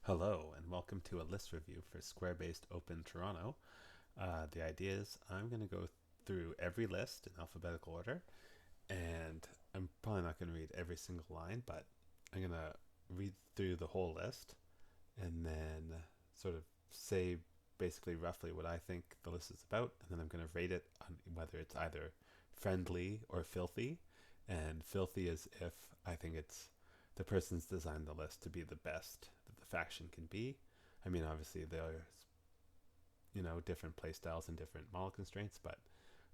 Hello and welcome to a list review for Square-Based Open Toronto. The idea is I'm going to go through every list in alphabetical order, and I'm probably not going to read every single line, but I'm going to read through the whole list and then sort of say basically roughly what I think the list is about, and then I'm going to rate it on whether it's either friendly or filthy. And filthy is if I think it's the person's designed the list to be the best that the faction can be. I mean, obviously there's different play styles and different model constraints, but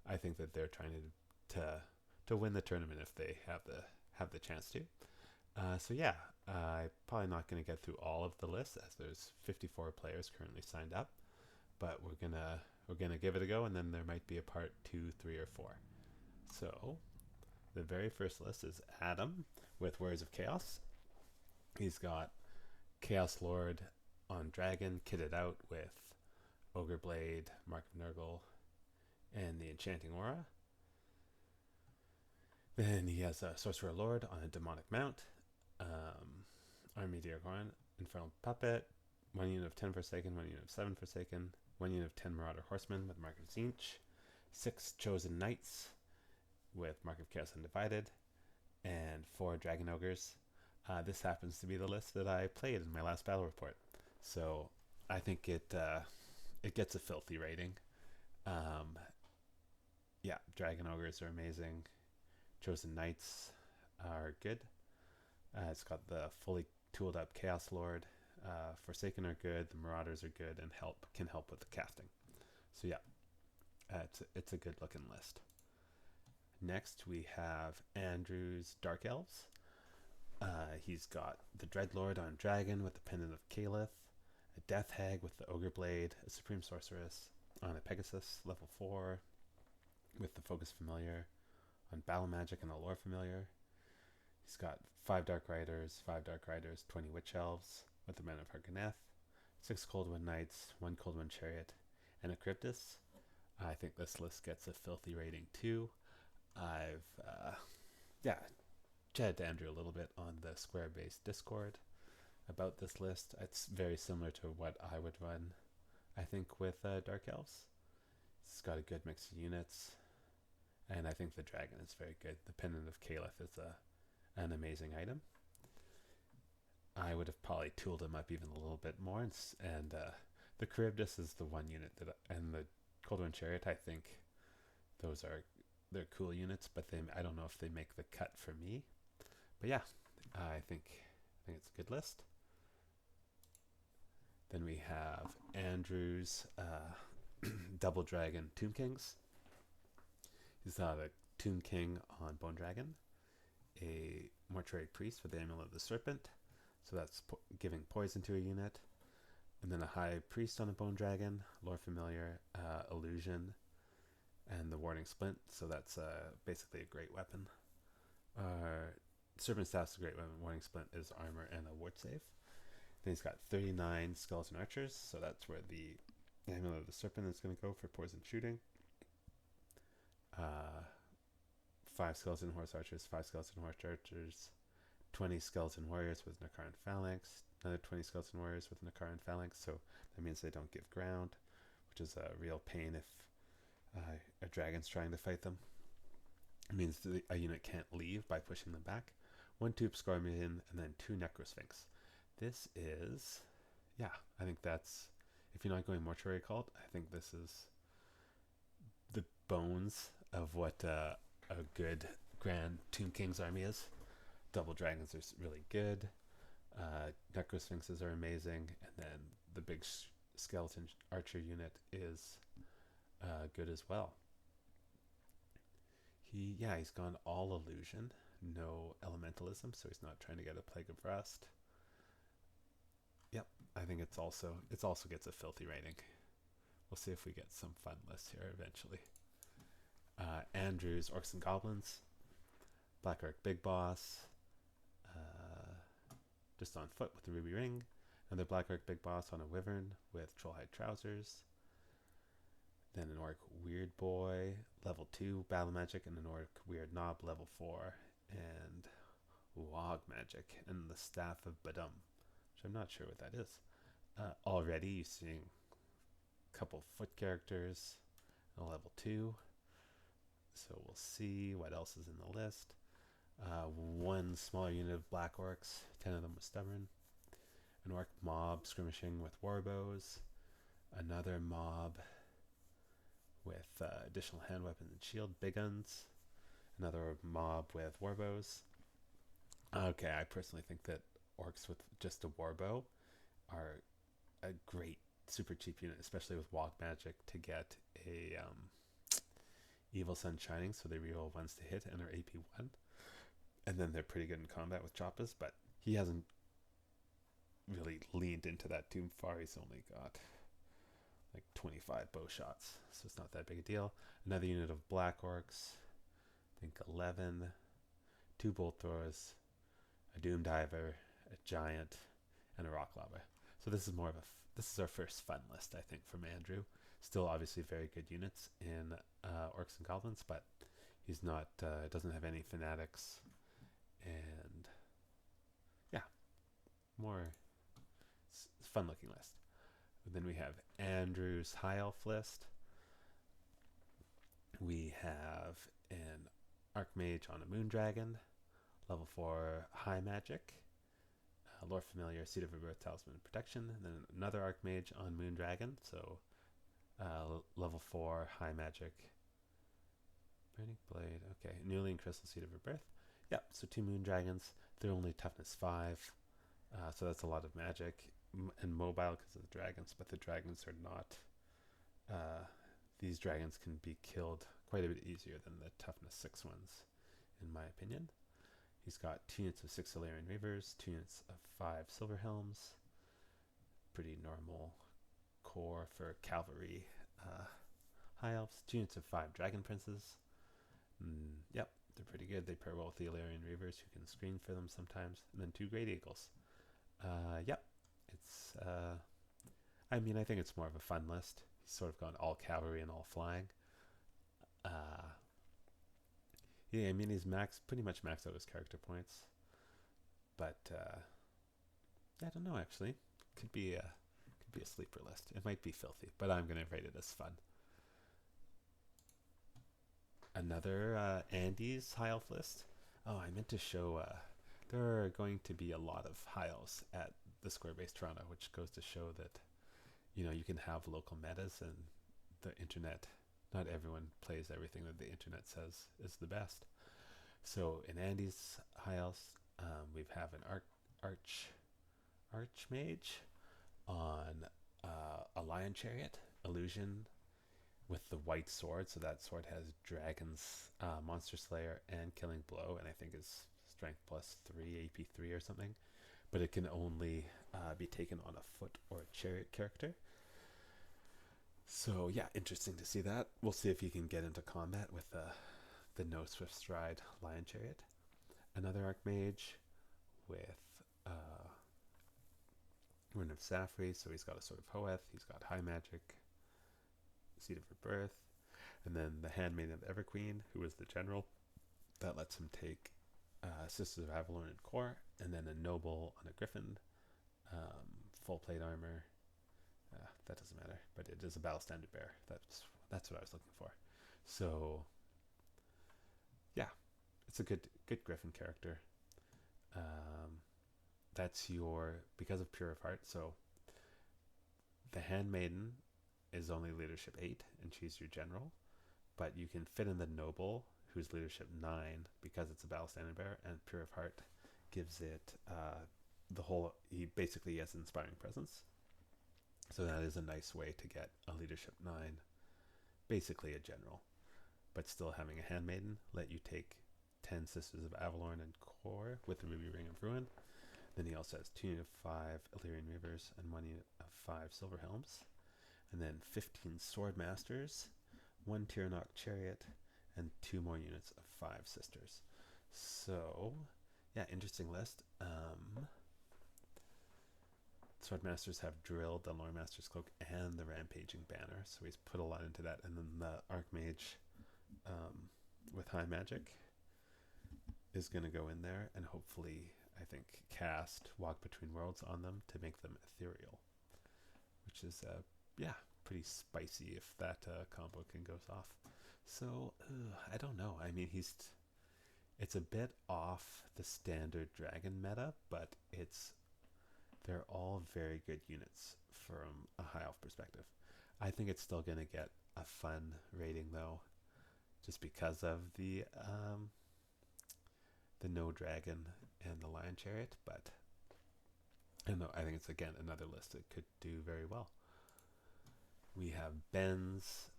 I think that they're trying to win the tournament if they have the chance to. So yeah, I'm probably not going to get through all of the lists as there's 54 players currently signed up, but we're gonna give it a go, and then there might be a part 2, 3, or 4. So the very first list is Adam with Warriors of Chaos. He's got Chaos Lord on Dragon kitted out with Ogre Blade, Mark of Nurgle, and the Enchanting Aura. Then he has a Sorcerer Lord on a Demonic Mount, Army Diagoran, Infernal Puppet, 1 unit of 10 Forsaken, 1 unit of 7 Forsaken, 1 unit of 10 Marauder Horsemen with Mark of Tzeentch, 6 Chosen Knights with Mark of Chaos Undivided, and 4 Dragon Ogres. This happens to be the list that I played in my last battle report, so I think it gets a filthy rating. Um, yeah, Dragon Ogres are amazing. Chosen Knights are good. It's got the fully tooled up Chaos Lord. Forsaken are good. The Marauders are good and can help with the casting. So yeah, it's a good looking list. Next we have Andrew's Dark Elves. He's got the Dreadlord on Dragon with the Pendant of Caliph, a Death Hag with the Ogre Blade, a Supreme Sorceress on a Pegasus level 4 with the Focus Familiar, on Battle Magic and a Lore Familiar. He's got 5 Dark Riders, 20 Witch Elves with the Men of Harkonneth, 6 Coldwind Knights, 1 Coldwind Chariot, and a Cryptus. I think this list gets a filthy rating too. I've chatted to Andrew a little bit on the Square-Based Discord about this list. It's very similar to what I would run, I think, with Dark Elves. It's got a good mix of units, and I think the dragon is very good. The Pendant of Caliph is an amazing item. I would have probably tooled him up even a little bit more, and the Charybdis is the one unit and the Coldwind Chariot, I think they're cool units, but I don't know if they make the cut for me. But yeah, I think it's a good list. Then we have Andrew's Double Dragon Tomb Kings. He's got a Tomb King on Bone Dragon, a Mortuary Priest with the Amulet of the Serpent, so that's giving poison to a unit, and then a High Priest on a Bone Dragon, Lore Familiar, Illusion, and the Warding Splint, so that's basically a great weapon. Serpent Staff's a great weapon. Warding Splint is armor and a ward save. Then he's got 39 Skeleton Archers, so that's where the Amulet of the Serpent is going to go for poison shooting. 5 Skeleton Horse Archers, 5 Skeleton Horse Archers, 20 Skeleton Warriors with Nakaran Phalanx, another 20 Skeleton Warriors with Nakaran Phalanx, so that means they don't give ground, which is a real pain if a dragon's trying to fight them. It means a unit can't leave by pushing them back. 1 Tube Scorpion, and then 2 Necrosphinx. This is, I think that's, if you're not going Mortuary Cult, I think this is the bones of what a good Grand Tomb King's army is. Double Dragons are really good. Necrosphinxes are amazing, and then the big Skeleton Archer unit is good as well. He's gone all illusion, no elementalism, so he's not trying to get a Plague of Rust. Yep, I think it's also gets a filthy rating. We'll see if we get some fun lists here eventually. Andrew's Orcs and Goblins, Black Orc Big Boss, just on foot with the Ruby Ring, another Black Orc Big Boss on a Wyvern with Trollhide Trousers, then an Orc Weird Boy, level 2 Battle Magic, and an Orc Weird Knob, level 4, and Wog Magic, and the Staff of Badum, which I'm not sure what that is. Already you're seeing a couple foot characters, a level 2. So we'll see what else is in the list. One smaller unit of black orcs, 10 of them were stubborn. An orc mob skirmishing with warbows. Another mob with additional hand weapons and shield, big guns. Another mob with warbows. Okay, I personally think that orcs with just a warbow are a great super cheap unit, especially with walk magic, to get a Evil Sun Shining, so they reroll ones to hit and are AP 1. And then they're pretty good in combat with choppas, but he hasn't really leaned into that too far. He's only got like 25 bow shots, so it's not that big a deal. Another unit of black orcs, I think 11, 2 bolt throwers, a doom diver, a giant, and a rock lava. So this is more of this is our first fun list, I think, from Andrew. Still obviously very good units in Orcs and Goblins, but he's not doesn't have any fanatics, and yeah, more fun looking list. And then we have Andrew's High Elf list. We have an Archmage on a Moondragon, level 4 high magic, Lore Familiar, Seed of Rebirth, Talisman, and Protection, and then another Archmage on Moondragon, so level 4 high magic, Burning Blade, okay, Newly and Crystal, Seed of Rebirth. Yep, so 2 Moondragons. They're only toughness 5, so that's a lot of magic, and mobile because of the dragons, but the dragons are not, these dragons can be killed quite a bit easier than the toughness 6 ones, in my opinion. He's got 2 units of 6 Illyrian Reavers, 2 units of 5 Silver Helms, pretty normal core for cavalry high elves, 2 units of 5 Dragon Princes. Yep, they're pretty good. They pair well with the Illyrian Reavers, who can screen for them sometimes, and then 2 Great Eagles. Yep, it's I mean, I think it's more of a fun list. He's sort of gone all cavalry and all flying. Yeah, I mean, he's pretty much maxed out his character points, but I don't know, actually. Could be a sleeper list. It might be filthy, but I'm gonna rate it as fun. Another Andy's High Elf list. Oh, I meant to show. There are going to be a lot of high elves at the Square Base Toronto, which goes to show that you can have local metas, and the internet. Not everyone plays everything that the internet says is the best. So in Andy's High Elves, we have an Archmage on a Lion Chariot illusion with the white sword. So that sword has Dragon's Monster Slayer and Killing Blow, and I think is Strength plus 3, AP 3 or something. But it can only be taken on a foot or a chariot character. So yeah, interesting to see that. We'll see if he can get into combat with the no Swift Stride Lion Chariot. Another Archmage with Rune of Safri, so he's got a Sword of Hoeth, he's got High Magic, Seed of Rebirth, and then the Handmaiden of Everqueen, who is the general. That lets him take Sisters of Avalon and Core, and then a Noble on a Griffin, full plate armor. That doesn't matter, but it is a Battle Standard Bear. That's what I was looking for. So yeah, it's a good Griffin character. That's because of Pure of Heart. So the Handmaiden is only leadership 8, and she's your general, but you can fit in the Noble, who's leadership 9, because it's a Battle Standard Bear, and Pure of Heart gives it he basically has Inspiring Presence. So that is a nice way to get a leadership 9, basically a general, but still having a Handmaiden let you take 10 Sisters of Avalon and Core with the Ruby Ring of Ruin. Then he also has 2 units of 5 Illyrian Reavers and 1 unit of 5 Silver Helms. And then 15 Sword Masters, 1 Tyrannok Chariot, and 2 more units of 5 Sisters. So, yeah, interesting list. Swordmasters have drilled the Lore Master's Cloak and the Rampaging Banner, so he's put a lot into that. And then the Archmage with High Magic is going to go in there, and hopefully I think, cast Walk Between Worlds on them to make them ethereal, which is, yeah, pretty spicy if that combo can goes off. So, I don't know. I mean, it's a bit off the standard dragon meta, but they're all very good units from a high elf perspective. I think it's still going to get a fun rating though, just because of the no dragon and the lion chariot. But I don't know. I think it's again another list that could do very well. We have Ben's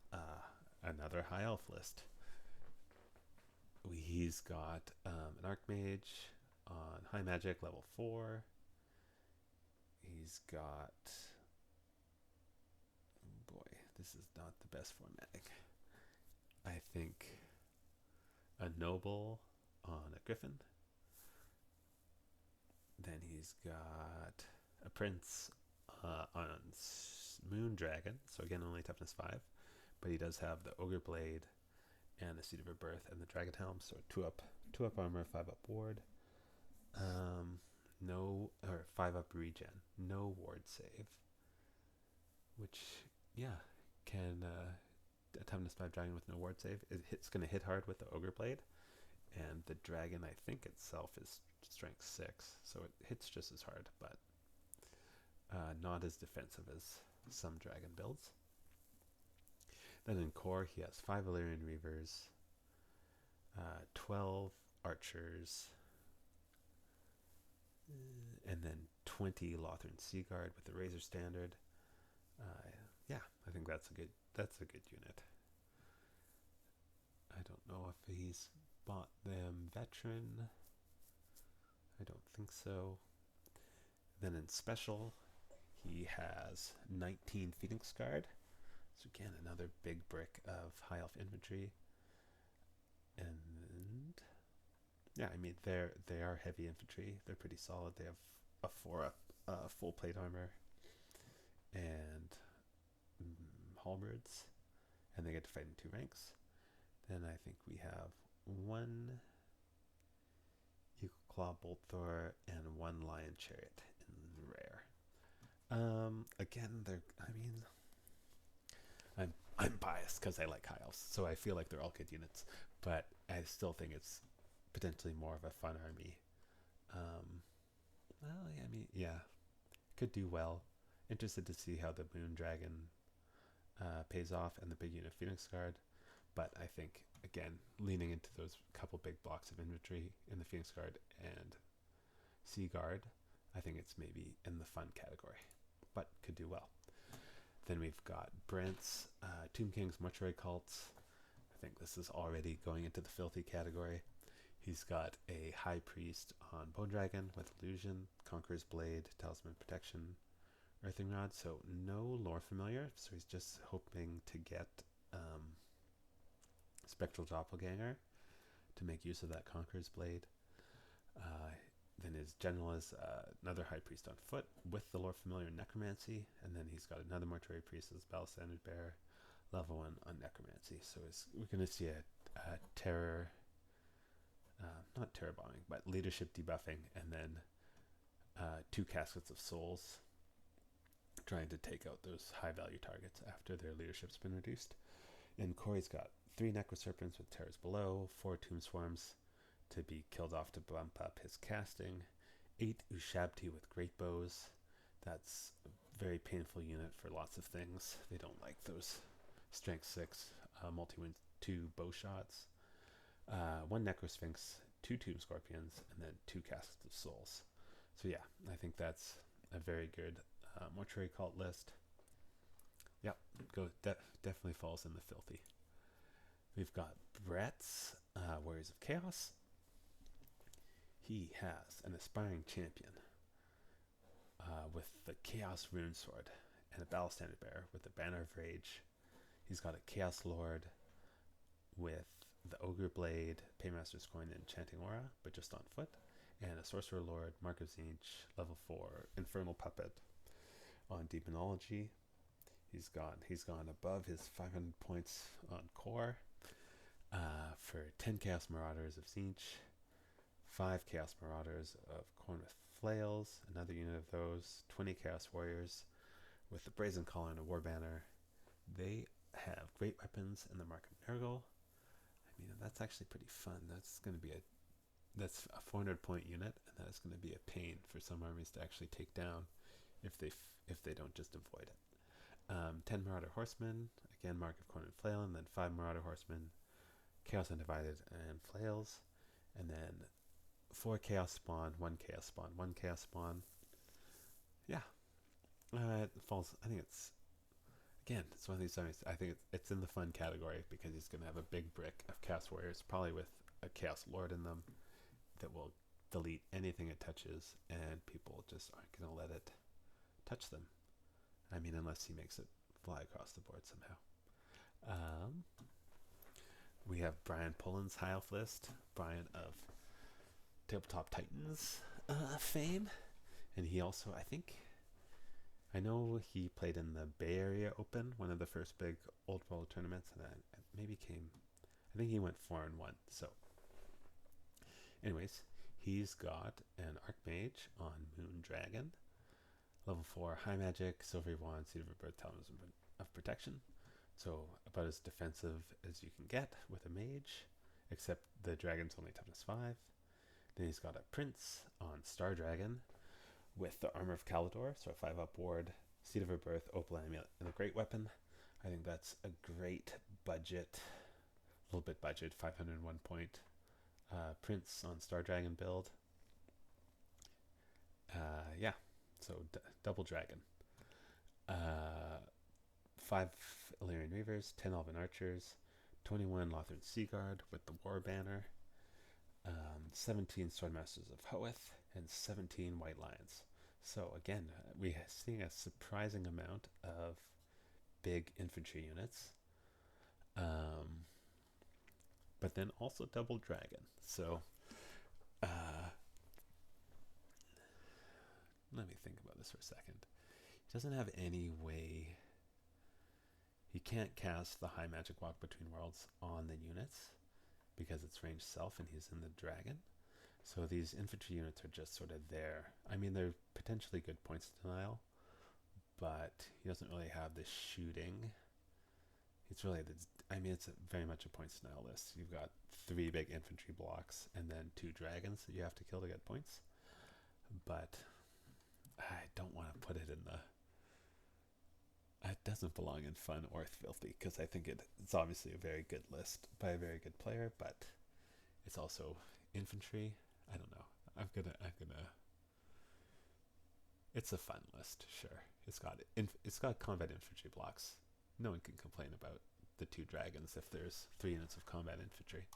another high elf list. He's got an archmage on high magic level 4. He's got, boy, this is not the best formatting. I think a noble on a griffin. Then he's got a prince on moon dragon. So again, only toughness 5, but he does have the ogre blade and the seed of rebirth and the dragon helm. So 2 up armor, 5 up ward. No, or 5 up regen, no ward save, which, yeah, can a toughness 5 dragon with no ward save. It's going to hit hard with the ogre blade, and the dragon, I think itself is strength 6, so it hits just as hard, but not as defensive as some dragon builds. Then in core, he has 5 Illyrian Reavers, 12 archers, and then 20 Lothran Seaguard with the Razor Standard. Yeah, I think that's a good unit. I don't know if he's bought them veteran. I don't think so. Then in special, he has 19 Phoenix Guard. So again, another big brick of high elf infantry. And yeah, I mean they are heavy infantry. They're pretty solid. They have a 4 up full plate armor and halberds, and they get to fight in 2 ranks. Then I think we have 1 Eagle Claw Bolt Thor and 1 Lion Chariot in rare. Again, I'm biased because I like high elves, so I feel like they're all good units, but I still think it's potentially more of a fun army. Well, yeah, I mean, yeah, could do well. Interested to see how the Moon Dragon pays off and the big unit Phoenix Guard, but I think again leaning into those couple big blocks of infantry in the Phoenix Guard and Sea Guard, I think it's maybe in the fun category, but could do well. Then we've got Brent's Tomb King's Mortuary Cults. I think this is already going into the filthy category. He's got a High Priest on Bone Dragon with Illusion, Conqueror's Blade, Talisman Protection, Earthing Rod. So no lore familiar, so he's just hoping to get Spectral Doppelganger to make use of that Conqueror's Blade. Then his general is another High Priest on foot with the lore familiar Necromancy, and then he's got another Mortuary Priest as Battle Standard Bearer, level 1 on Necromancy. So we're going to see a terror, not terror bombing, but leadership debuffing, and then 2 Caskets of Souls, trying to take out those high value targets after their leadership's been reduced. And Corey's got 3 Necroserpents with Terrors Below, 4 Tomb Swarms to be killed off to bump up his casting, 8 Ushabti with Great Bows. That's a very painful unit for lots of things. They don't like those strength 6 multi-wound 2 bow shots, 1 Necrosphinx, 2 Tomb Scorpions, and then 2 Caskets of Souls. So yeah, I think that's a very good mortuary cult list. Yep, definitely falls in the filthy. We've got Brett's Warriors of Chaos. He has an Aspiring Champion with the Chaos Rune Sword and a Battle Standard Bearer with the Banner of Rage. He's got a Chaos Lord with the Ogre Blade, Paymaster's Coin, and Enchanting Aura, but just on foot, and a Sorcerer Lord, Mark of Tzeentch, level 4, Infernal Puppet on Demonology. He's gone above his 500 points on core for 10 Chaos Marauders of Tzeentch, 5 Chaos Marauders of Khorne with Flails, another unit of those, 20 Chaos Warriors with the Brazen Collar and a War Banner. They have great weapons and the Mark of Nurgle. I mean, that's actually pretty fun. That's a 400 point unit, and that is going to be a pain for some armies to actually take down if they don't just avoid it. 10 Marauder Horsemen, again Mark of Khorne and Flail, and then 5 Marauder Horsemen, Chaos Undivided and Flails, and then 4 Chaos Spawn, 1 Chaos Spawn, 1 Chaos Spawn. Yeah, it falls. I think it's one of these armies. I think it's in the fun category because he's going to have a big brick of Chaos Warriors, probably with a Chaos Lord in them, that will delete anything it touches, and people just aren't going to let it touch them. I mean, unless he makes it fly across the board somehow. We have Brian Pullen's High Elf list. Brian of Tabletop Titans fame. And he also, I know he played in the Bay Area Open, one of the first big Old World tournaments, and I think he went 4-1. So, anyways, he's got an Archmage on Moon Dragon, level 4 High Magic, Silvery Wand, Seed of Rebirth, Talisman of Protection. So about as defensive as you can get with a mage, except the dragon's only toughness 5. Then he's got a Prince on Star Dragon with the Armor of Calidor, so a 5-up ward, Seed of Rebirth, Opal Amulet, and a great weapon. I think that's a great budget, a little bit budget, 501 point Prince on Star Dragon build. So double dragon. 5 Illyrian Reavers, 10 Elven Archers, 21 Lothern Seaguard with the War Banner, 17 Swordmasters of Hoeth, and 17 White Lions. So again, we're seeing a surprising amount of big infantry units. But then also double dragon. So let me think about this for a second. He doesn't have any way. He can't cast the High Magic Walk Between Worlds on the units because it's range self and he's in the dragon. So these infantry units are just sort of there. I mean, they're potentially good points denial, but he doesn't really have the shooting. It's very much a points denial list. You've got 3 big infantry blocks and then 2 dragons that you have to kill to get points. But I don't want to put it in it doesn't belong in fun or filthy because I think it's obviously a very good list by a very good player, but it's also infantry. I don't know. I'm gonna. It's a fun list, sure. It's got combat infantry blocks. No one can complain about the 2 dragons if there's 3 units of combat infantry.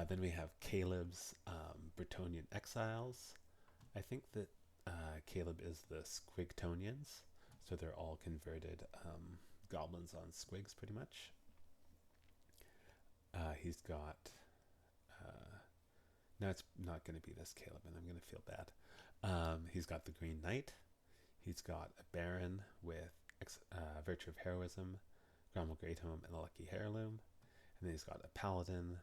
Then we have Caleb's Bretonnian Exiles. I think that Caleb is the Squigtonians, so they're all converted goblins on squigs pretty much. He's got now it's not going to be this Caleb, and I'm going to feel bad. He's got the Green Knight. He's got a Baron with Virtue of Heroism, Gromwell Greathome, and the Lucky Heirloom. And then he's got a Paladin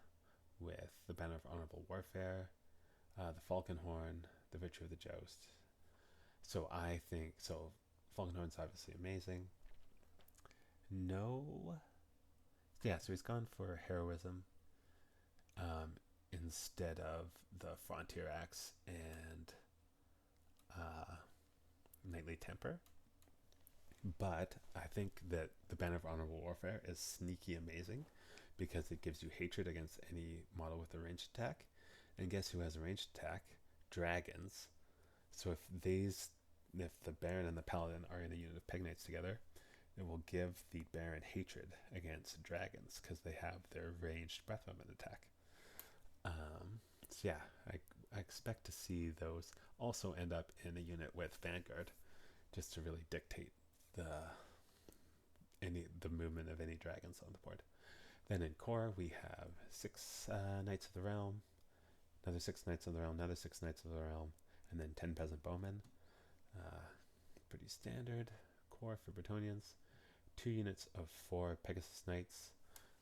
with the Banner of Honorable Warfare, the Falcon Horn, the Virtue of the Joust. So Falconhorn's obviously amazing. So he's gone for Heroism instead of the Frontier Axe and Knightly Temper. But I think that the Banner of Honorable Warfare is sneaky amazing because it gives you hatred against any model with a ranged attack. And guess who has a ranged attack? Dragons. So if the Baron and the Paladin are in a unit of Peg Knights together, it will give the Baron hatred against dragons because they have their ranged breath weapon attack. I expect to see those also end up in a unit with Vanguard, just to really dictate the movement of any dragons on the board. Then in core we have 6 Knights of the Realm, another 6 Knights of the Realm, another 6 Knights of the Realm, and then 10 Peasant Bowmen. Pretty standard core for Bretonnians. 2 units of 4 Pegasus Knights,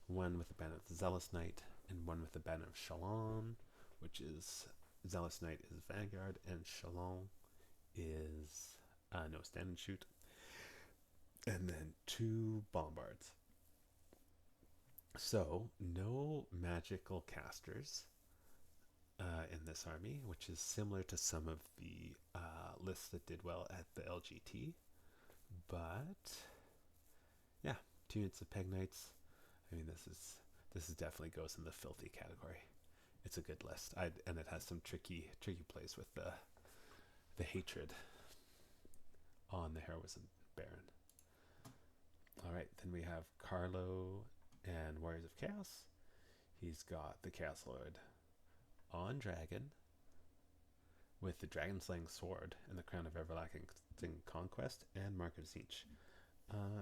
1 with the banner of the Zealous Knight, and 1 with the banner of Shalon, which is Zealous Knight is Vanguard, and Shalom is no stand and shoot. And then 2 Bombards. So, no magical casters in this army, which is similar to some of the lists that did well at the LGT. But, yeah, 2 units of Peg Knights. I mean, this is definitely goes in the filthy category. It's a good list, and it has some tricky plays with the hatred on the Heroism Baron. Alright, then we have Carlo and Warriors of Chaos. He's got the Chaos Lord on Dragon with the Dragon Slaying Sword and the Crown of Everlasting Conquest and Mark of Tzeentch.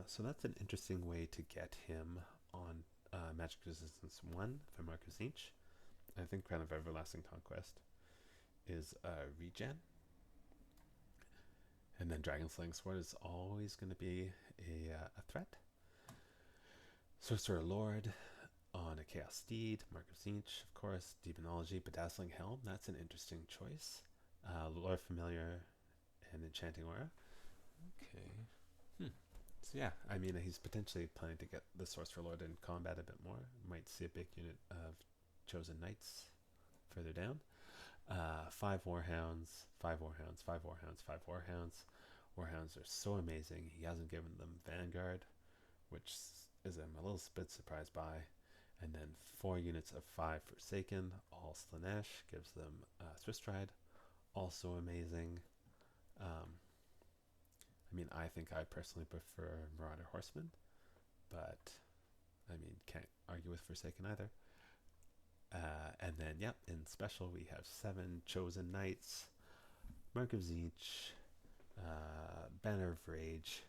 So that's an interesting way to get him on Magic Resistance 1 for Mark of Tzeentch. I think Crown of Everlasting Conquest is a regen. And then Dragon Slaying Sword is always going to be a threat. Sorcerer Lord on a Chaos Steed, Mark of Tzeentch, of course, Demonology, Bedazzling Helm, that's an interesting choice. Lore Familiar and Enchanting Aura. Okay. So yeah, I mean, he's potentially planning to get the Sorcerer Lord in combat a bit more. Might see a big unit of Chosen Knights further down. 5 Warhounds, 5 Warhounds, 5 Warhounds, 5 Warhounds. Warhounds are so amazing. He hasn't given them Vanguard, which is I'm a little bit surprised by. And then 4 units of 5 Forsaken, all Slaanesh, gives them Swiss Stride, also amazing. I mean, I think I personally prefer Marauder Horseman, but I mean, can't argue with Forsaken either. And then, yep, in special we have 7 Chosen Knights, Mark of Tzeentch, Banner of Rage.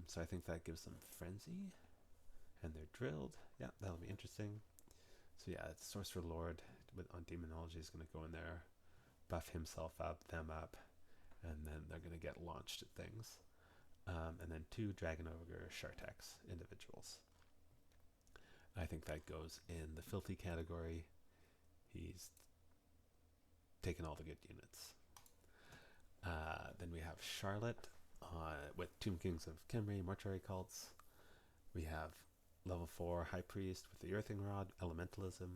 So I think that gives them Frenzy, and they're drilled. Yeah, that'll be interesting. So yeah, it's Sorcerer Lord on Demonology is going to go in there, buff himself up, them up, and then they're going to get launched at things. And then 2 Dragon Ogre Shartax individuals. I think that goes in the filthy category. He's taken all the good units. Then we have Charlotte with Tomb Kings of Khemri, Mortuary Cults. We have level 4 High Priest with the Earthing Rod, Elementalism.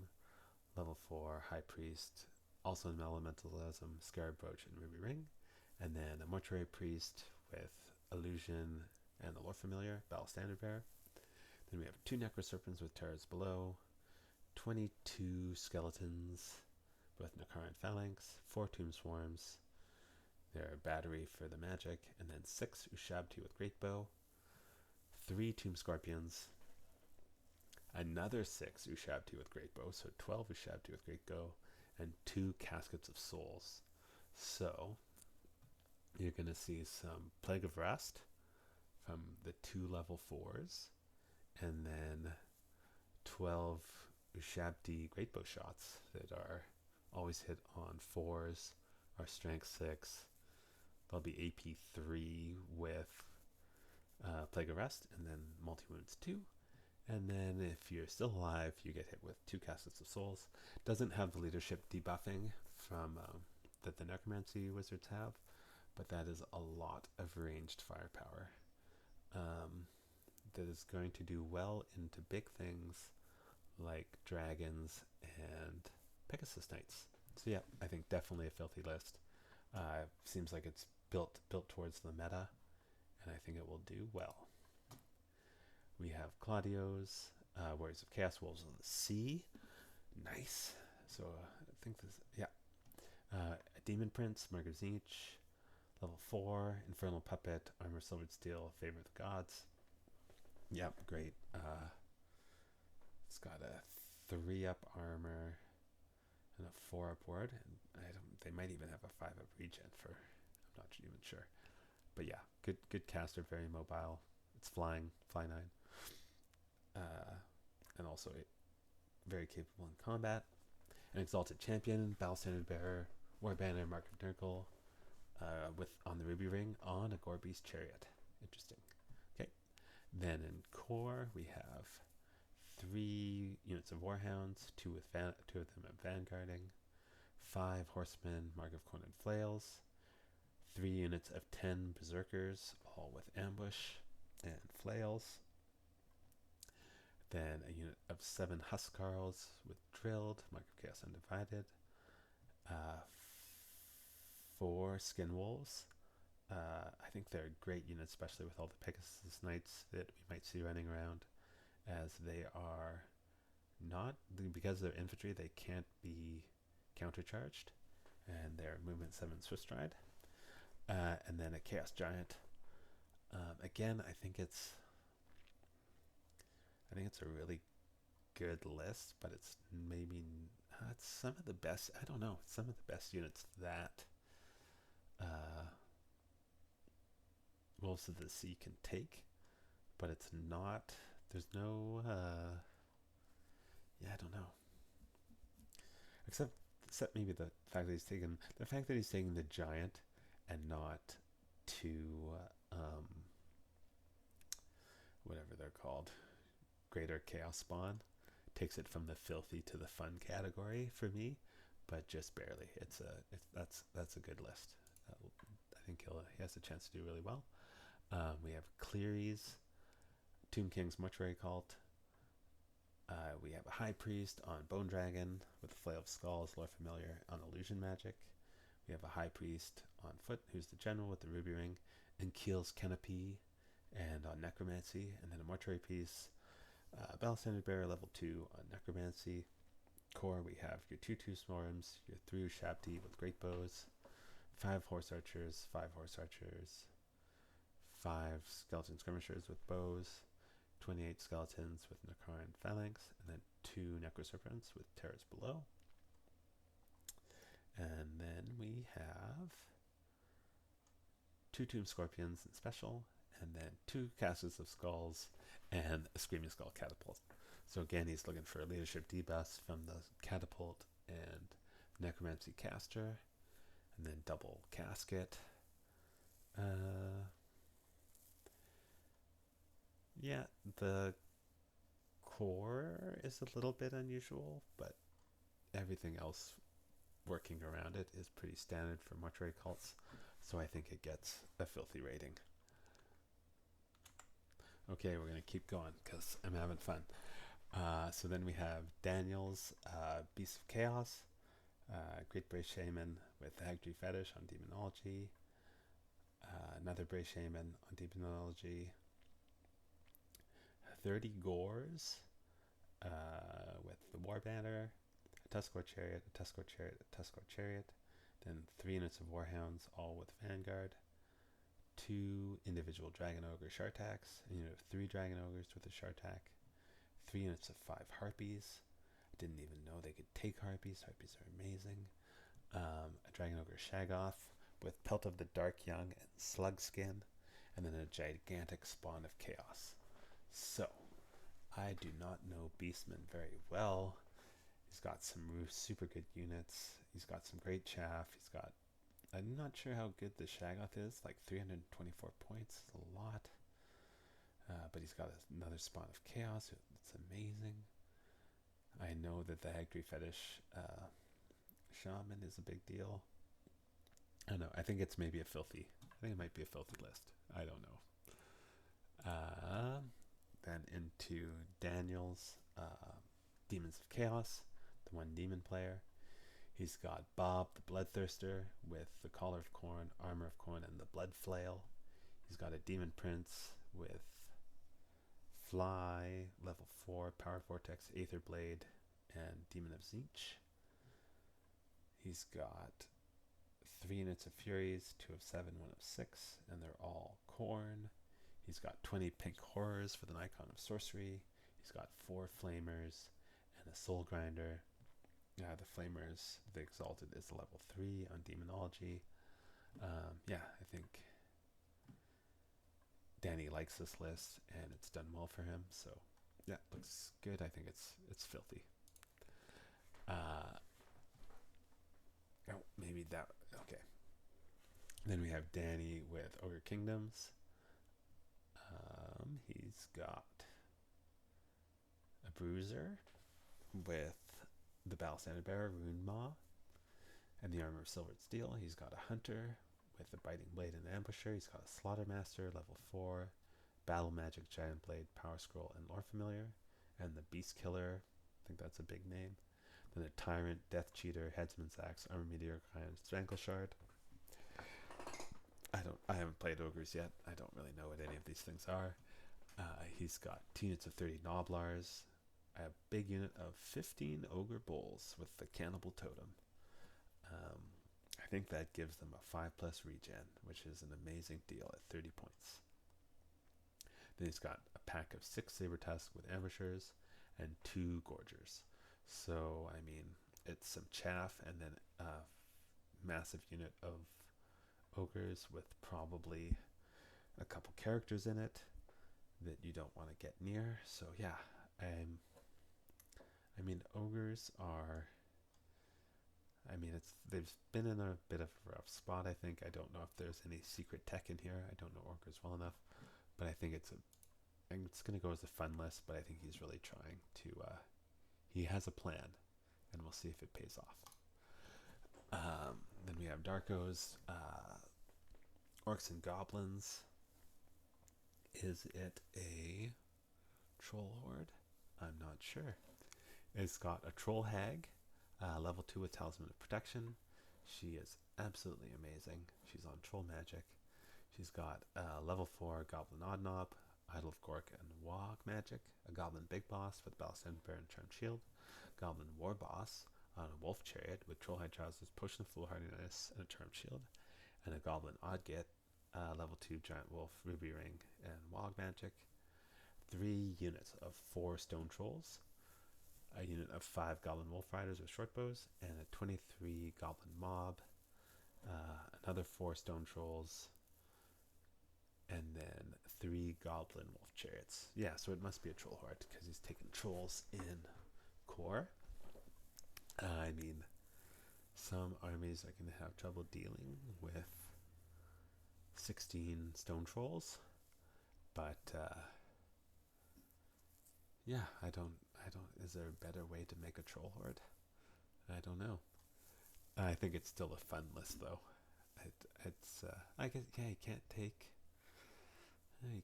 Level 4 High Priest, also in Elementalism, Scarab Brooch and Ruby Ring. And then a Mortuary Priest with Illusion and the Lore Familiar, Battle Standard Bearer. Then we have 2 Necroserpents with Terrors Below, 22 Skeletons with Nakaran Phalanx, 4 Tomb Swarms, their battery for the magic, and then 6 Ushabti with Great Bow, 3 Tomb Scorpions, another 6 Ushabti with Great Bow, so 12 Ushabti with Great Bow, and 2 Caskets of Souls. So you're going to see some Plague of Rust from the 2 level 4s, and then 12 Ushabti Great Bow shots that are always hit on 4s, are strength 6. They'll be AP 3 with Plague of Rust, and then multi-wounds 2. And then if you're still alive, you get hit with 2 Caskets of Souls. Doesn't have the leadership debuffing from that the Necromancy wizards have, but that is a lot of ranged firepower. That is going to do well into big things like dragons and Pegasus Knights. So yeah, I think definitely a filthy list. Seems like it's built towards the meta, and I think it will do well. We have Claudio's Warriors of Chaos, Wolves of the Sea. Nice. So I think this, yeah. Demon Prince, Mark of Tzeentch, level 4, Infernal Puppet, Armor Silvered Steel, Favor of the Gods. Yep, great. It's got a 3-up armor and a 4-up ward, and they might even have a 5-up regen for, I'm not even sure. But yeah, good caster, very mobile. It's fly 9. And also very capable in combat. An Exalted Champion, Battle Standard Bearer, War Banner, Mark of Nurgle, with on the Ruby Ring on a Gore Beast Chariot. Interesting. Okay. Then in core we have 3 units of Warhounds, 2 of them at Vanguarding, 5 horsemen, Mark of Corn and Flails, 3 units of 10 berserkers, all with ambush and flails. Then a unit of 7 huskarls with drilled, Mark of Chaos Undivided. 4 skin wolves. I think they're a great unit, especially with all the Pegasus Knights that we might see running around, as they are not, because they're infantry, they can't be countercharged, and they're movement 7 Swiss stride. And then a Chaos Giant. Again, I think it's a really good list, but it's maybe it's some of the best. I don't know, some of the best units that Wolves of the Sea can take, but it's not. There's no. I don't know. Except maybe the fact that he's taking the giant and not two whatever they're called, Greater Chaos Spawn, takes it from the filthy to the fun category for me, but just barely. That's a good list. I think he has a chance to do really well. We have Cleary's Tomb King's Mortuary Cult. We have a High Priest on Bone Dragon with Flail of Skulls, Lore Familiar on Illusion Magic. We have a High Priest on Foot, who's the General with the Ruby Ring, and Keel's Canopy, and on Necromancy, and then a Mortuary piece, Battle Standard Bearer level 2 on Necromancy. Core, we have your 2/2 Snorms, your 3 Shabti with Great Bows, 5 Horse Archers, 5 Skeleton Skirmishers with bows, 28 Skeletons with Nakaran Phalanx, and then 2 Necroserpents with Terrors Below. And then we have 2 Tomb Scorpions in Special, and then 2 Castles of Skulls, and a Screaming Skull Catapult. So again, he's looking for a leadership debuff from the Catapult and Necromancy Caster, and then double Casket. The core is a little bit unusual, but everything else working around it is pretty standard for mortuary cults, so I think it gets a filthy rating. Okay, we're going to keep going because I'm having fun. So then we have Daniel's Beasts of Chaos, Great Bray Shaman with the Hagtree Fetish on Demonology, another Bray Shaman on Demonology, 30 Gores with the War Banner, a Tuskor Chariot, a Tuskor Chariot, a Tuskor Chariot, then 3 units of Warhounds, all with Vanguard, 2 individual Dragon Ogre Shartaks, a unit of 3 Dragon Ogres with a Shartak, 3 units of 5 Harpies. I didn't even know they could take Harpies. Harpies are amazing. A Dragon Ogre Shaggoth with Pelt of the Dark Young and Slug Skin, and then a gigantic Spawn of Chaos. So, I do not know Beastmen very well. He's got some super good units. He's got some great chaff. I'm not sure how good the Shaggoth is, like 324 points, is a lot. But he's got another Spawn of Chaos. It's amazing. I know that the Hagtree Fetish Shaman is a big deal. I don't know. I think it might be a filthy list. I don't know. Then into Daniel's Demons of Chaos, the 1 demon player. He's got Bob the Bloodthirster with the Collar of Corn, Armor of Corn, and the Blood Flail. He's got a Demon Prince with Fly, level 4, Power Vortex, Aether Blade, and Demon of Zinch. He's got 3 units of Furies, 2 of 7, 1 of 6, and they're all Corn. He's got 20 Pink Horrors with an Icon of Sorcery. He's got 4 Flamers and a Soul Grinder. The Flamers, the Exalted, is a level 3 on Demonology. I think Danny likes this list, and it's done well for him. So, yeah, looks good. I think it's filthy. Maybe that. Okay. Then we have Danny with Ogre Kingdoms. He's got a Bruiser with the Battle Standard Bearer, Rune Maw. and the armor of silvered steel. He's got a hunter with a biting blade and ambusher. He's got a slaughtermaster, level 4, battle magic, giant blade, power scroll, and lore familiar. And the beast killer, I think that's a big name. Then a tyrant, death cheater, headsman's axe, armor meteor, and strangle shard. I haven't played ogres yet. I don't really know what any of these things are. He's got 2 units of 30 noblars, a big unit of 15 ogre bulls with the cannibal totem. I think that gives them a 5+ regen, which is an amazing deal at 30 points. Then he's got a pack of 6 saber tusks with ambushers and 2 gorgers. So, I mean, it's some chaff and then a massive unit of ogres with probably a couple characters in it that you don't want to get near. So yeah, I mean, ogres are, I mean, they've been in a bit of a rough spot, I think. I don't know if there's any secret tech in here. I don't know ogres well enough, but I think it's going to go as a fun list, but I think he's really trying to, he has a plan, and we'll see if it pays off. Then we have Darko's Orcs and Goblins. Is it a troll horde? I'm not sure. It's got a troll hag, level 2 with talisman of protection. She is absolutely amazing. She's on troll magic. She's got level 4 goblin odd knob, idol of gork and wog magic, a goblin big boss with ballast bear and charmed shield, goblin war boss on a wolf chariot with troll hide trousers, potion of foolhardiness, and a charmed shield, and a goblin odd git, level 2 giant wolf, ruby ring, and wog magic. 3 units of 4 stone trolls, a unit of 5 goblin wolf riders with short bows, and a 23 goblin mob, another 4 stone trolls, and then 3 goblin wolf chariots. Yeah, so it must be a troll horde because he's taking trolls in core. I mean, some armies are going to have trouble dealing with 16 stone trolls, but yeah, I don't, is there a better way to make a troll horde? I don't know. I think it's still a fun list though. It's, I guess, yeah, you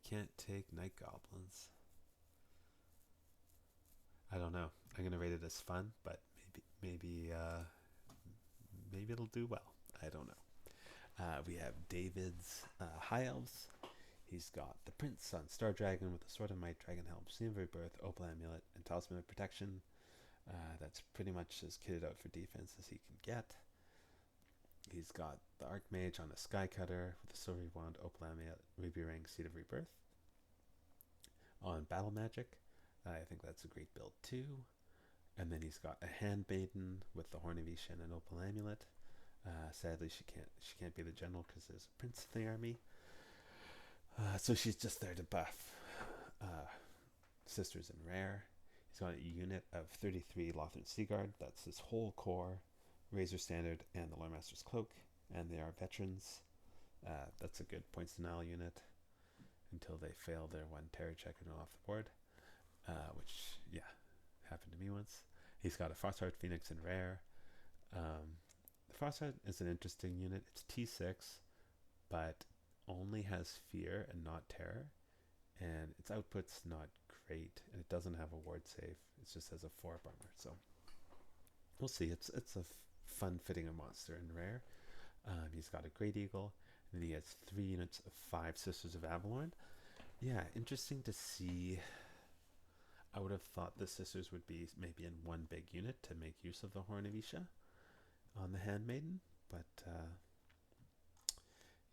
can't take night goblins. I don't know. I'm going to rate it as fun, but maybe it'll do well. I don't know. We have David's High Elves. He's got the Prince on Star Dragon with the Sword of Might, Dragon Helm, Seal of Rebirth, Opal Amulet, and Talisman of Protection. That's pretty much as kitted out for defense as he can get. He's got the Archmage on a Sky Cutter with the Silvery Wand, Opal Amulet, Ruby Ring, Seed of Rebirth. On Battle Magic, I think that's a great build too. And then he's got a Handmaiden with the Horn of Ishan and Opal Amulet. Sadly, she can't be the general because there's a prince in the army. So she's just there to buff Sisters in Rare. He's got a unit of 33 Lothern Seaguard. That's his whole core. Razor Standard and the Lore Master's Cloak. And they are veterans. That's a good points denial unit until they fail their 1 terror check and go off the board. Which, yeah, happened to me once. He's got a Frostheart Phoenix in Rare. The Frostheart is an interesting unit. It's T6, but only has fear and not terror, and its output's not great, and it doesn't have a ward save. It just has a 4 armor, so we'll see. It's a fun fitting a monster in Rare. He's got a Great Eagle, and then he has 3 units of 5 Sisters of Avalorn. Yeah, interesting to see. I would have thought the Sisters would be maybe in 1 big unit to make use of the Horn of Isha on the Handmaiden, but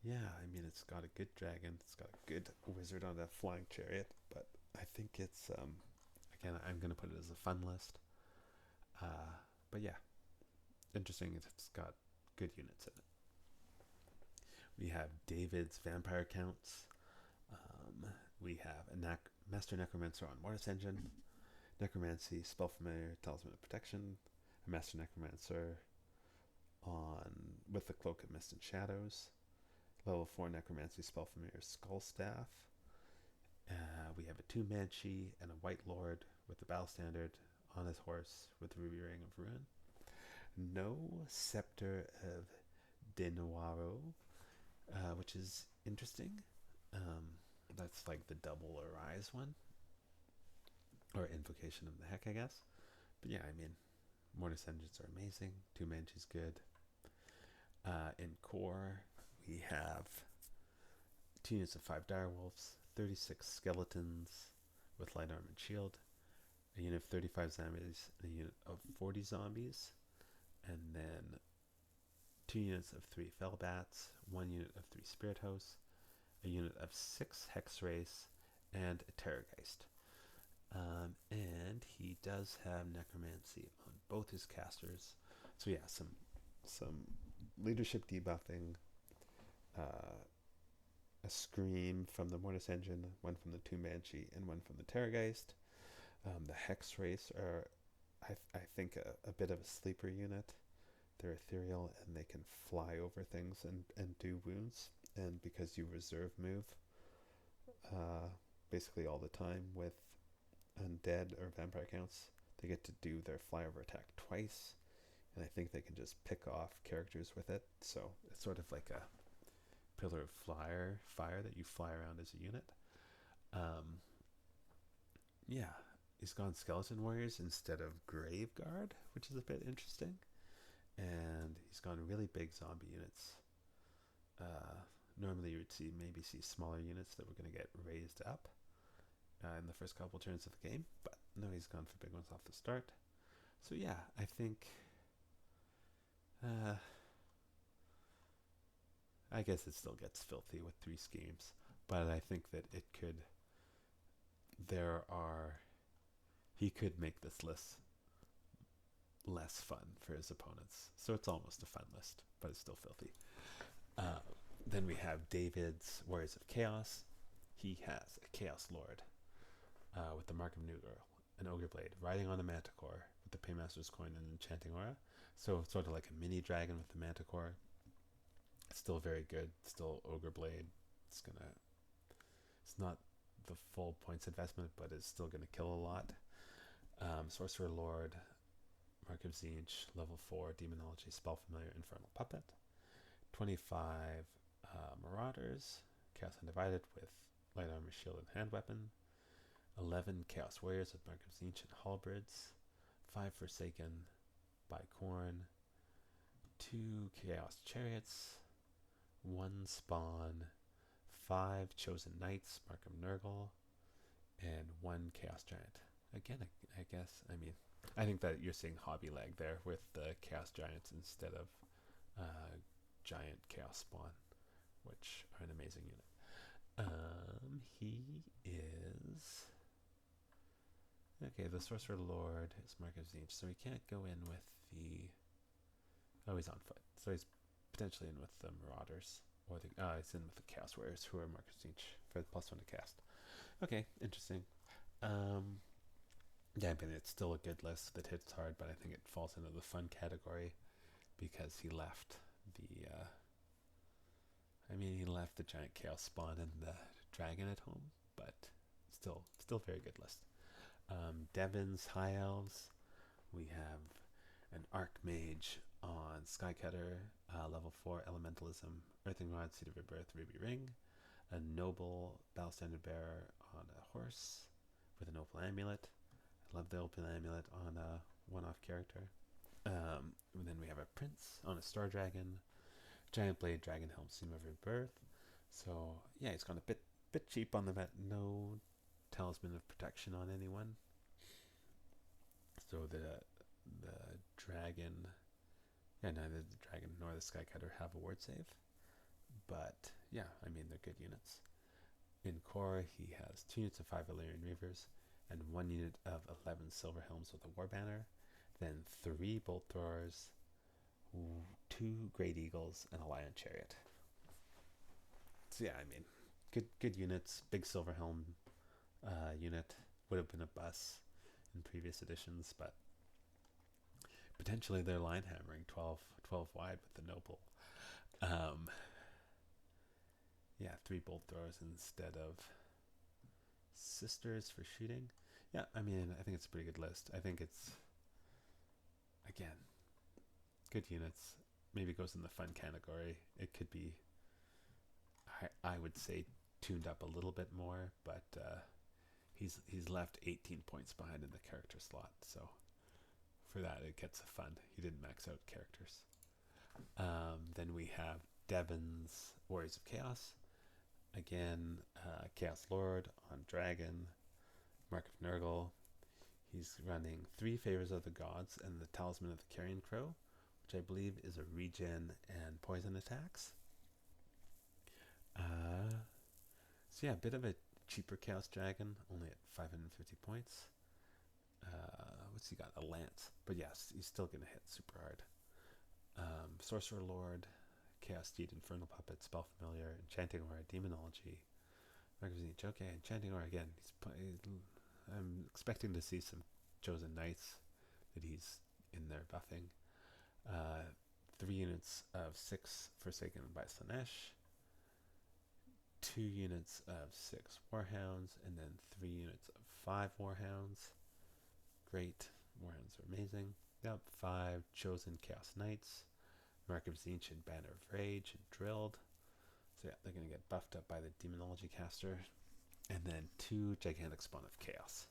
yeah, I mean, it's got a good dragon, it's got a good wizard on a flying chariot, but I think it's, again, I'm going to put it as a fun list. But yeah, interesting, it's got good units in it. We have David's Vampire Counts. We have a Master Necromancer on Mortis Engine, Necromancy, Spell Familiar, Talisman of Protection, a Master Necromancer on with the Cloak of Mist and Shadows, level 4 Necromancy, Spell Familiar, Skull Staff. We have a 2 Banshee and a White Lord with the Battle Standard on his horse with the Ruby Ring of Ruin. no Scepter of Denuaro, which is interesting. That's like the double Arise one, or Invocation of the Heck, I guess. But yeah, I mean, Mortis engines are amazing. 2 Manchi's good. In core, we have 2 units of 5 direwolves, 36 skeletons with light armor and shield, a unit of 35 zombies, and a unit of 40 zombies, and then 2 units of 3 fellbats, 1 unit of 3 spirit hosts, a unit of 6 hex race, and a terrorgeist. And he does have necromancy on both his casters. So yeah, some leadership debuffing, a scream from the Mortis engine, one from the 2 Banshee, and one from the Terrorgeist. The Hex Race are, I think, a bit of a sleeper unit. They're ethereal and they can fly over things and do wounds. And because you reserve move basically all the time with undead or vampire counts, they get to do their flyover attack twice. And I think they can just pick off characters with it. So it's sort of like a pillar of fire that you fly around as a unit. Yeah, he's gone Skeleton Warriors instead of Graveguard, which is a bit interesting. And he's gone really big zombie units. Normally you would maybe see smaller units that were going to get raised up in the first couple turns of the game, but no, he's gone for big ones off the start. So yeah, I think I guess it still gets filthy with 3 schemes, but I think that it could, he could make this list less fun for his opponents. So it's almost a fun list, but it's still filthy. Then we have David's Warriors of Chaos. He has a Chaos Lord with the Mark of New Girl, an Ogre Blade, riding on a Manticore with the Paymaster's Coin and Enchanting Aura. So it's sort of like a mini dragon with the Manticore. It's still very good. Still Ogre Blade. It's not the full points investment, but it's still gonna kill a lot. Sorcerer Lord, Mark of Tzeentch, level 4, Demonology, Spell Familiar, Infernal Puppet. 25 Marauders, Chaos Undivided with Light Armor, Shield, and Hand Weapon. 11 Chaos Warriors with Mark of Tzeentch and Halberds. 5 Forsaken by Khorne. 2 Chaos Chariots. 1 Spawn. 5 Chosen Knights, Mark of Nurgle. And 1 Chaos Giant. Again, I guess, I think that you're seeing Hobby Leg there with the Chaos Giants instead of Giant Chaos Spawn, which are an amazing unit. He is... Okay, the Sorcerer Lord is Mark of Tzeentch, so he can't go in with the... Oh, he's on foot. So he's potentially in with the Marauders. Or he's in with the Chaos Warriors, who are Mark of Tzeentch, for the +1 to cast. Okay, interesting. Yeah, it's still a good list that hits hard, but I think it falls into the fun category because he left he left the Giant Chaos Spawn and the Dragon at home, but still very good list. Devon's High Elves, we have an Archmage on Skycutter, level 4 Elementalism, Earthing Rod, Seed of Rebirth, Ruby Ring, a Noble Battle Standard Bearer on a horse with an Opal Amulet. I love the Opal Amulet on a one-off character. And then we have a Prince on a Star Dragon, Giant Blade, Dragon Helm, Seam of Rebirth. So yeah, he's gone a bit cheap on the vet. No Talisman of Protection on anyone. So the dragon, neither the dragon nor the Skycutter have a ward save. But yeah, they're good units. In core, he has 2 units of 5 Illyrian Reavers and 1 unit of 11 Silver Helms with a War Banner. Then 3 Bolt Throwers, 2 Great Eagles, and a Lion Chariot. So yeah, good units. Big Silver Helm unit would have been a bus in previous editions, but potentially they're line hammering 12 wide with the Noble. Yeah, 3 Bolt Throwers instead of Sisters for shooting. Yeah, I think it's a pretty good list. I think it's, again, good units. Maybe goes in the fun category. It could be, I would say, tuned up a little bit more, but he's left 18 points behind in the character slot, so for that it gets a fun. He didn't max out characters. Then we have Devon's Warriors of Chaos. Again, Chaos Lord on Dragon, Mark of Nurgle. He's running 3 Favors of the Gods and the Talisman of the Carrion Crow, which I believe is a regen and poison attacks. So yeah, a bit of a cheaper Chaos Dragon, only at 550 points. What's he got? A Lance. But yes, he's still going to hit super hard. Sorcerer Lord, Chaos Steed, Infernal Puppet, Spell Familiar, Enchanting Aura, Demonology, Magazine. Okay, Enchanting Aura again. I'm expecting to see some Chosen Knights that he's in there buffing. 3 units of 6 Forsaken by Slanesh, 2 units of 6 Warhounds, and then 3 units of 5 Warhounds. Great. Warhounds are amazing. Yep, 5 Chosen Chaos Knights, Mark of Tzeentch and Banner of Rage and Drilled. So yeah, they're going to get buffed up by the Demonology caster. And then 2 Gigantic Spawn of Chaos.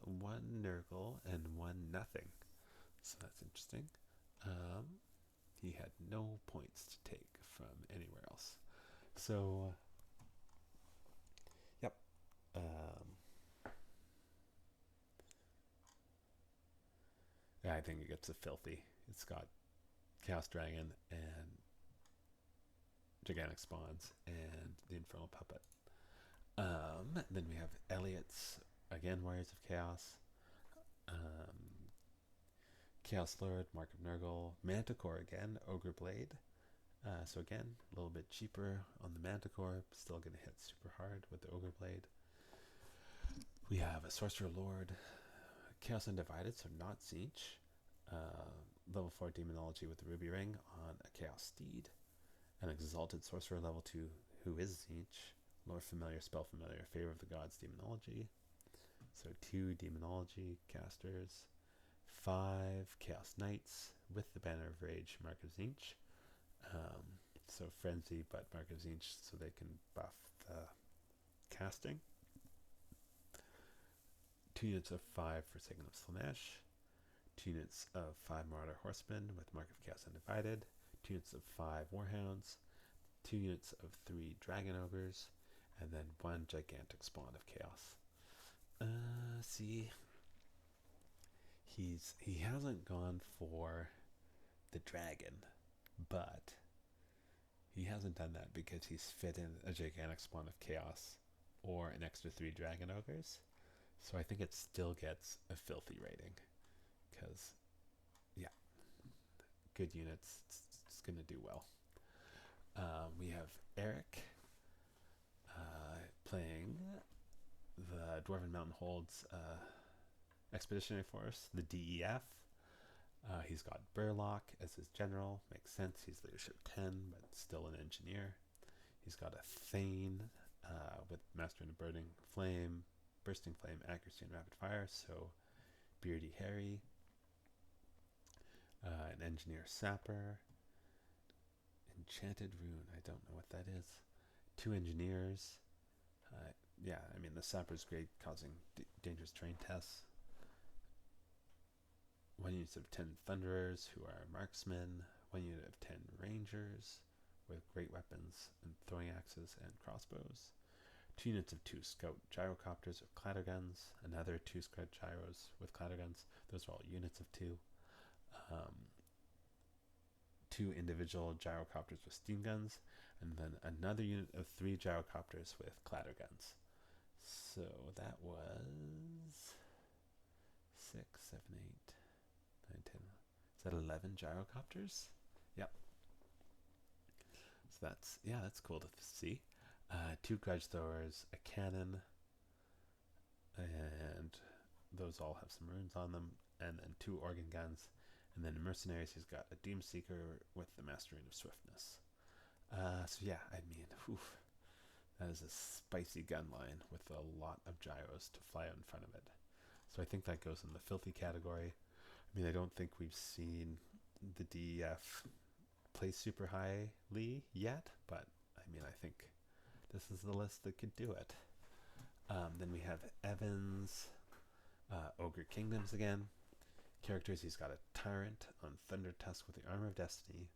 1 Nurgle and 1 Nothing. So that's interesting. He had no points to take from anywhere else. So, yep. Yeah, I think it gets a filthy. It's got Chaos Dragon and Gigantic Spawns and the Infernal Puppet. Then we have Elliot's, again, Warriors of Chaos. Chaos Lord, Mark of Nurgle, Manticore again, Ogre Blade. So again, a little bit cheaper on the Manticore, still going to hit super hard with the Ogre Blade. We have a Sorcerer Lord, Chaos Undivided, so not Tzeentch. Level 4 Demonology with the Ruby Ring on a Chaos Steed. An Exalted Sorcerer level 2 who is Tzeentch. Lord Familiar, Spell Familiar, Favor of the Gods, Demonology. So 2 Demonology casters. 5 Chaos Knights with the Banner of Rage, Mark of Tzeentch. So Frenzy, but Mark of Tzeentch, so they can buff the casting. 2 units of 5 Forsaken of Slanesh. 2 units of 5 Marauder Horsemen with Mark of Chaos Undivided. 2 units of 5 Warhounds. 2 units of 3 Dragon Ogres. And then 1 Gigantic Spawn of Chaos. See, he hasn't gone for the dragon, but he hasn't done that because he's fit in a Gigantic Spawn of Chaos or an extra 3 Dragon Ogres. So I think it still gets a filthy rating because, yeah, good units. It's going to do well. We have Eric playing the Dwarfen Hold's Expeditionary Force, the DEF. He's got Burlock as his general. Makes sense. He's leadership 10, but still an engineer. He's got a Thane with Mastering a Burning Flame, Bursting Flame, Accuracy, and Rapid Fire. So Beardy Harry. An Engineer Sapper. Enchanted Rune. I don't know what that is. 2 Engineers. Yeah, I mean, the Sapper's great, causing dangerous terrain tests. 1 unit of 10 Thunderers, who are marksmen. 1 unit of 10 Rangers, with great weapons and throwing axes and crossbows. 2 units of 2 Scout Gyrocopters with clatterguns. Another 2 Scout Gyros with clatterguns. Those are all units of 2. 2 individual Gyrocopters with steam guns. And then another unit of 3 Gyrocopters with clatterguns. So that was 6, 7, 8, 9, 10. Is that 11 Gyrocopters? Yep. So that's cool to see. 2 Grudge Throwers, a cannon, and those all have some runes on them, and then 2 organ guns, and then mercenaries. He's got a Doom Seeker with the Mastering of Swiftness. So yeah, I mean, that is a spicy gun line with a lot of gyros to fly out in front of it. So I think that goes in the filthy category. I mean, I don't think we've seen the DEF play super highly yet, but I mean, I think this is the list that could do it. Then we have Evans, Ogre Kingdoms again. Characters, he's got a Tyrant on Thunder Tusk with the Armor of Destiny.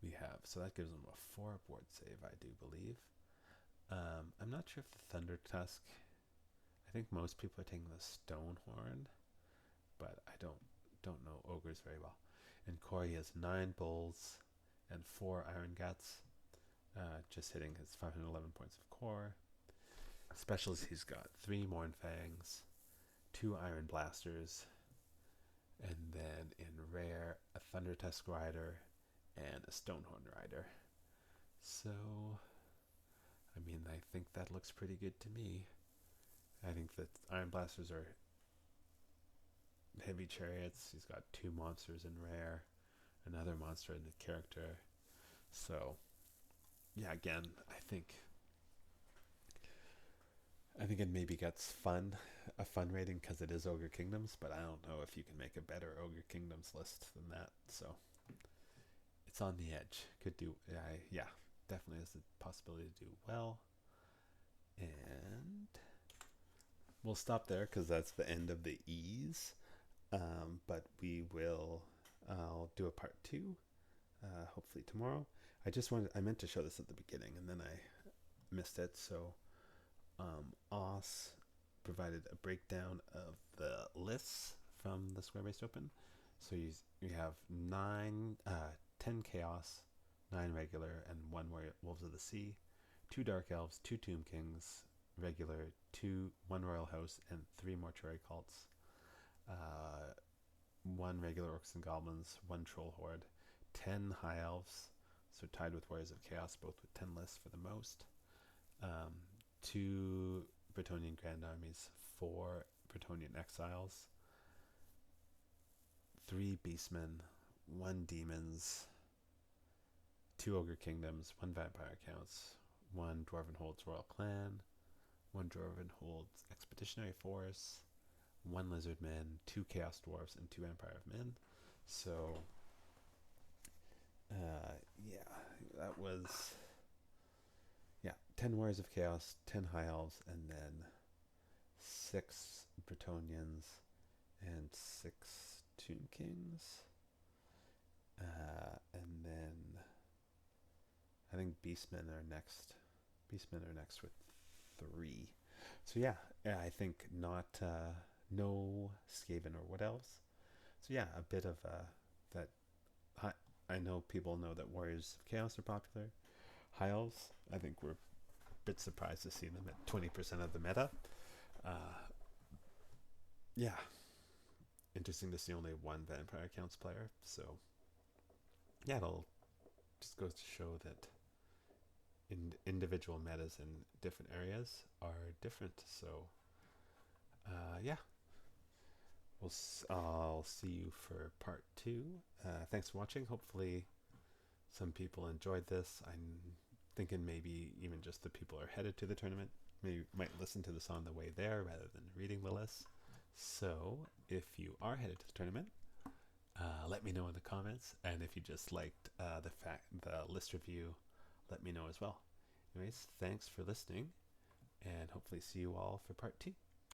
We have, so that gives him a 4 board save, I do believe. I'm not sure if the Thunder Tusk, I think most people are taking the Stonehorn, but I don't know ogres very well. And Corey has 9 bulls and 4 iron guts, just hitting his 511 points of core. Specials, he's got 3 Morn Fangs, 2 iron blasters, and then in rare, a Thunder Tusk Rider and a Stonehorn Rider. So, I mean, I think that looks pretty good to me. I think that iron blasters are heavy chariots. He's got 2 monsters in rare, another monster in the character. So, yeah, again, I think it maybe gets a fun rating because it is Ogre Kingdoms, but I don't know if you can make a better Ogre Kingdoms list than that. So it's on the edge. Could do, yeah, definitely has the possibility to do well. And we'll stop there because that's the end of the E's. But I'll do a part 2, hopefully tomorrow. I meant to show this at the beginning and then I missed it. So Oz provided a breakdown of the lists from the Square-Based Open. So you have 10 Chaos, 9 regular, and 1 Wolves of the Sea, 2 Dark Elves, 2 Tomb Kings, regular, 1 Royal House, and 3 Mortuary Cults, 1 regular Orcs and Goblins, 1 Troll Horde, 10 High Elves, so tied with Warriors of Chaos, both with 10 lists for the most, 2 Bretonnian Grand Armies, 4 Bretonnian Exiles, 3 Beastmen, 1 Demons, 2 Ogre Kingdoms, 1 Vampire Counts, 1 Dwarfen Hold's Royal Clan, 1 Dwarven Hold's Expeditionary Force, 1 Lizard Men, 2 Chaos Dwarves, and 2 Empire of Men. So, yeah, that was 10 Warriors of Chaos, 10 High Elves, and then 6 Bretonnians and 6 Tomb Kings. And then I think Beastmen are next. Beastmen are next with 3. So yeah, I think not no Skaven or Wood Elves. So yeah, a bit of that. I know people know that Warriors of Chaos are popular. High Elves, I think we're bit surprised to see them at 20% of the meta. Yeah, interesting to see only 1 Vampire Counts player. So yeah, it'll just goes to show that individual metas in different areas are different. So yeah, I'll see you for part 2. Thanks for watching. Hopefully some people enjoyed this. I'm thinking maybe even just the people are headed to the tournament might listen to this on the way there rather than reading the list. So if you are headed to the tournament, let me know in the comments, and if you just liked the list review, let me know as well. Anyways, thanks for listening, and hopefully see you all for part 2.